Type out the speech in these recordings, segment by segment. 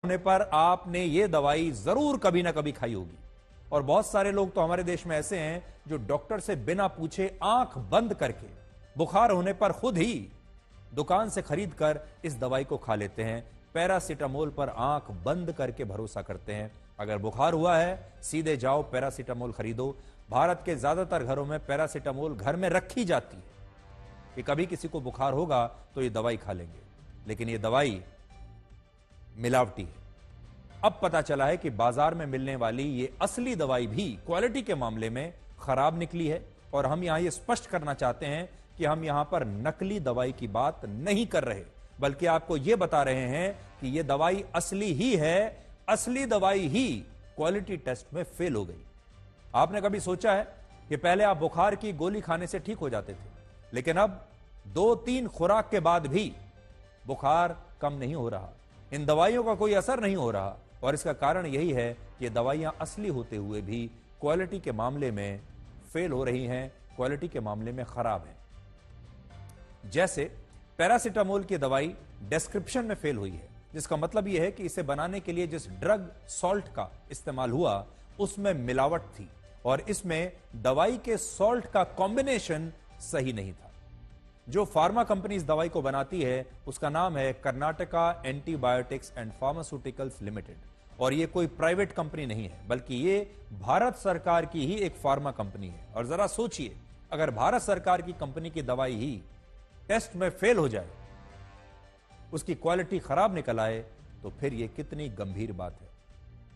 होने पर आपने ये दवाई जरूर कभी ना कभी खाई होगी। और बहुत सारे लोग तो हमारे देश में ऐसे हैं जो डॉक्टर से बिना पूछे आंख बंद करके बुखार होने पर खुद ही दुकान से खरीद कर इस दवाई को खा लेते हैं। पैरासीटामोल पर आंख बंद करके भरोसा करते हैं। अगर बुखार हुआ है सीधे जाओ पैरासीटामोल खरीदो। भारत के ज्यादातर घरों में पैरासीटामोल घर में रखी जाती है कि कभी किसी को बुखार होगा तो ये दवाई खा लेंगे, लेकिन ये दवाई मिलावटी है। अब पता चला है कि बाजार में मिलने वाली ये असली दवाई भी क्वालिटी के मामले में खराब निकली है। और हम यहां ये स्पष्ट करना चाहते हैं कि हम यहां पर नकली दवाई की बात नहीं कर रहे, बल्कि आपको यह बता रहे हैं कि यह दवाई असली ही है। असली दवाई ही क्वालिटी टेस्ट में फेल हो गई। आपने कभी सोचा है कि पहले आप बुखार की गोली खाने से ठीक हो जाते थे, लेकिन अब 2-3 खुराक के बाद भी बुखार कम नहीं हो रहा, इन दवाइयों का कोई असर नहीं हो रहा। और इसका कारण यही है कि ये दवाइयां असली होते हुए भी क्वालिटी के मामले में फेल हो रही हैं, क्वालिटी के मामले में खराब है। जैसे पैरासीटामोल की दवाई डिस्क्रिप्शन में फेल हुई है, जिसका मतलब यह है कि इसे बनाने के लिए जिस ड्रग सॉल्ट का इस्तेमाल हुआ उसमें मिलावट थी और इसमें दवाई के सॉल्ट का कॉम्बिनेशन सही नहीं था। जो फार्मा कंपनी इस दवाई को बनाती है उसका नाम है Karnataka antibiotics and pharmaceuticals limited, और यह कोई प्राइवेट कंपनी नहीं है, बल्कि यह भारत सरकार की ही एक फार्मा कंपनी है। और जरा सोचिए, अगर भारत सरकार की कंपनी की दवाई ही टेस्ट में फेल हो जाए, उसकी क्वालिटी खराब निकल आए, तो फिर यह कितनी गंभीर बात है।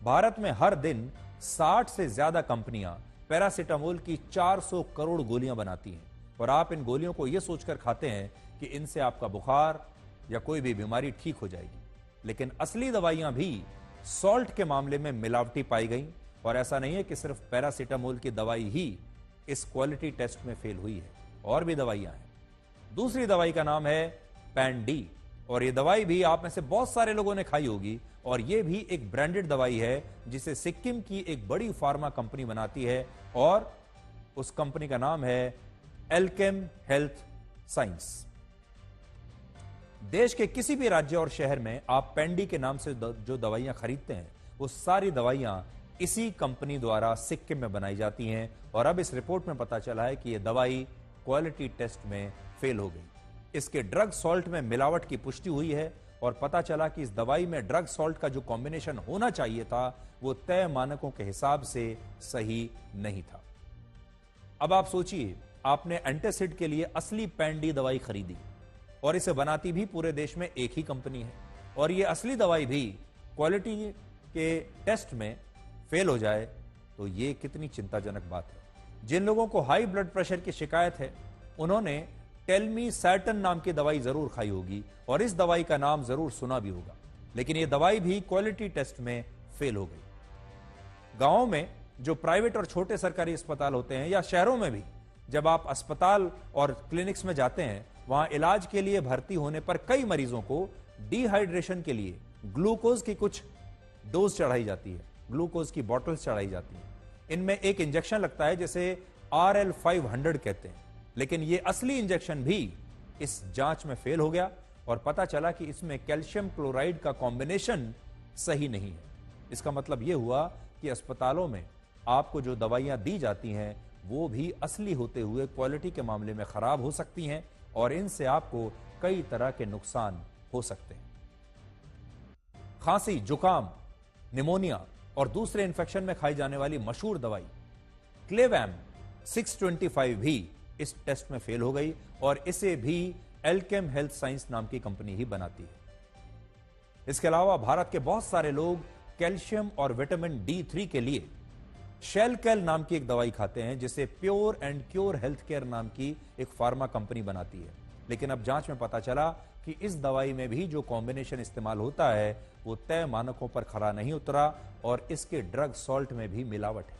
भारत में हर दिन 60 से ज्यादा कंपनियां पैरासीटामोल की 400 करोड़ गोलियां बनाती हैं, और आप इन गोलियों को यह सोचकर खाते हैं कि इनसे आपका बुखार या कोई भी बीमारी ठीक हो जाएगी। लेकिन असली दवाइयां भी सॉल्ट के मामले में मिलावटी पाई गई। और ऐसा नहीं है कि सिर्फ पैरासीटामोल की दवाई ही इस क्वालिटी टेस्ट में फेल हुई है, और भी दवाइयां हैं। दूसरी दवाई का नाम है पैन-डी, और यह दवाई भी आप में से बहुत सारे लोगों ने खाई होगी। और यह भी एक ब्रांडेड दवाई है जिसे सिक्किम की एक बड़ी फार्मा कंपनी बनाती है, और उस कंपनी का नाम है एल्केम हेल्थ साइंस। देश के किसी भी राज्य और शहर में आप पैन-डी के नाम से जो दवाइयां खरीदते हैं, वो सारी दवाइयां इसी कंपनी द्वारा सिक्किम में बनाई जाती हैं। और अब इस रिपोर्ट में पता चला है कि यह दवाई क्वालिटी टेस्ट में फेल हो गई। इसके ड्रग सॉल्ट में मिलावट की पुष्टि हुई है, और पता चला कि इस दवाई में ड्रग सॉल्ट का जो कॉम्बिनेशन होना चाहिए था वो तय मानकों के हिसाब से सही नहीं था। अब आप सोचिए, आपने एंटासिड के लिए असली पैन-डी दवाई खरीदी, और इसे बनाती भी पूरे देश में एक ही कंपनी है, और ये असली दवाई भी क्वालिटी के टेस्ट में फेल हो जाए, तो ये कितनी चिंताजनक बात है। जिन लोगों को हाई ब्लड प्रेशर की शिकायत है, उन्होंने टेलमीसैटन नाम की दवाई जरूर खाई होगी, और इस दवाई का नाम जरूर सुना भी होगा, लेकिन यह दवाई भी क्वालिटी टेस्ट में फेल हो गई। गांवों में जो प्राइवेट और छोटे सरकारी अस्पताल होते हैं, या शहरों में भी जब आप अस्पताल और क्लिनिक्स में जाते हैं, वहां इलाज के लिए भर्ती होने पर कई मरीजों को डिहाइड्रेशन के लिए ग्लूकोज की कुछ डोज चढ़ाई जाती है, ग्लूकोज की बॉटल्स चढ़ाई जाती है। इनमें एक इंजेक्शन लगता है जिसे RL-500 कहते हैं, लेकिन यह असली इंजेक्शन भी इस जांच में फेल हो गया, और पता चला कि इसमें कैल्शियम क्लोराइड का कॉम्बिनेशन सही नहीं है। इसका मतलब यह हुआ कि अस्पतालों में आपको जो दवाइयां दी जाती हैं वो भी असली होते हुए क्वालिटी के मामले में खराब हो सकती हैं, और इनसे आपको कई तरह के नुकसान हो सकते हैं। खांसी, जुकाम, निमोनिया और दूसरे इंफेक्शन में खाई जाने वाली मशहूर दवाई क्लेवैम 625 भी इस टेस्ट में फेल हो गई, और इसे भी एल्केम हेल्थ साइंस नाम की कंपनी ही बनाती है। इसके अलावा भारत के बहुत सारे लोग कैल्शियम और विटामिन D3 के लिए शेलकेल नाम की एक दवाई खाते हैं, जिसे pure and cure health care नाम की एक फार्मा कंपनी बनाती है। लेकिन अब जांच में पता चला कि इस दवाई में भी जो कॉम्बिनेशन इस्तेमाल होता है वो तय मानकों पर खरा नहीं उतरा, और इसके ड्रग सॉल्ट में भी मिलावट है।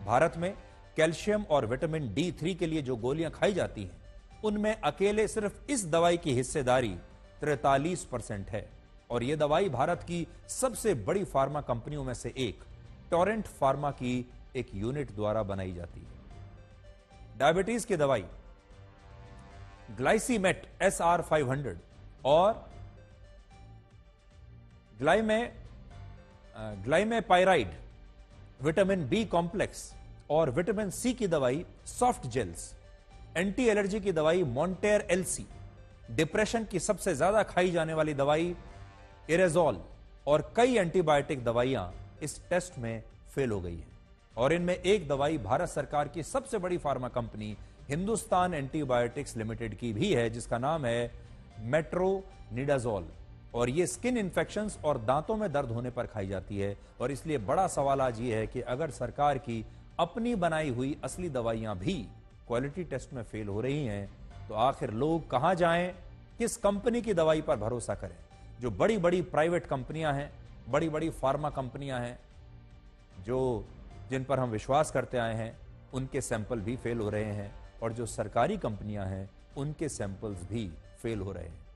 भारत में कैल्शियम और विटामिन D3 के लिए जो गोलियां खाई जाती हैं, उनमें अकेले सिर्फ इस दवाई की हिस्सेदारी 43% है, और यह दवाई भारत की सबसे बड़ी फार्मा कंपनियों में से एक टोरेंट फार्मा की एक यूनिट द्वारा बनाई जाती है। डायबिटीज की दवाई ग्लाइसीमेट SR-500 और ग्लाइमेटाइड ग्लाइमेपाइराइड, विटामिन बी कॉम्प्लेक्स और विटामिन सी की दवाई सॉफ्ट जेल्स, एंटी एलर्जी की दवाई मॉन्टेर एलसी, डिप्रेशन की सबसे ज्यादा खाई जाने वाली दवाई इरेजोल और कई एंटीबायोटिक दवाइयां इस टेस्ट में फेल हो गई हैं। और इनमें एक दवाई भारत सरकार की सबसे बड़ी pharma company Hindustan antibiotics limited की भी है, जिसका नाम है मेट्रोनिडाजोल, और ये स्किन इन्फेक्शंस और दांतों में दर्द होने पर खाई जाती है। और इसलिए बड़ा सवाल आज ये है कि अगर सरकार की अपनी बनाई हुई असली दवाइयां भी क्वालिटी टेस्ट में फेल हो रही हैं, तो आखिर लोग कहां जाएं, किस कंपनी की दवाई पर भरोसा करें? जो बड़ी बड़ी प्राइवेट कंपनियां हैं, बड़ी बड़ी फार्मा कंपनियां हैं, जिन पर हम विश्वास करते आए हैं, उनके सैंपल भी फेल हो रहे हैं, और जो सरकारी कंपनियां हैं उनके सैंपल्स भी फेल हो रहे हैं।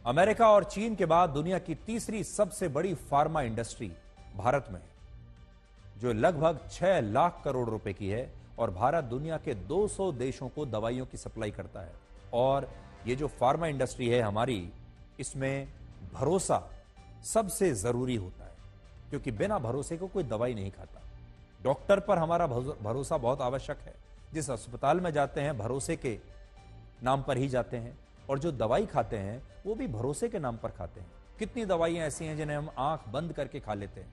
अमेरिका और चीन के बाद दुनिया की तीसरी सबसे बड़ी फार्मा इंडस्ट्री भारत में है, जो लगभग 6 लाख करोड़ रुपए की है, और भारत दुनिया के 200 देशों को दवाइयों की सप्लाई करता है। और ये जो फार्मा इंडस्ट्री है हमारी, इसमें भरोसा सबसे जरूरी होता है, क्योंकि बिना भरोसे को कोई दवाई नहीं खाता। डॉक्टर पर हमारा भरोसा बहुत आवश्यक है। जिस अस्पताल में जाते हैं भरोसे के नाम पर ही जाते हैं, और जो दवाई खाते हैं वो भी भरोसे के नाम पर खाते हैं। कितनी दवाइयां ऐसी हैं जिन्हें हम आंख बंद करके खा लेते हैं।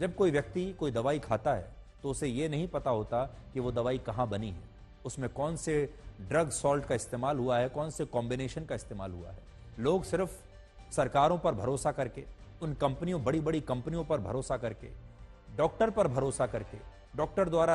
जब कोई व्यक्ति कोई दवाई खाता है तो उसे ये नहीं पता होता कि वो दवाई कहां बनी है, उसमें कौन से ड्रग सॉल्ट का इस्तेमाल हुआ है, कौन से कॉम्बिनेशन का इस्तेमाल हुआ है। लोग सिर्फ सरकारों पर भरोसा करके, उन कंपनियों, बड़ी बड़ी कंपनियों पर भरोसा करके, डॉक्टर पर भरोसा करके, डॉक्टर द्वारा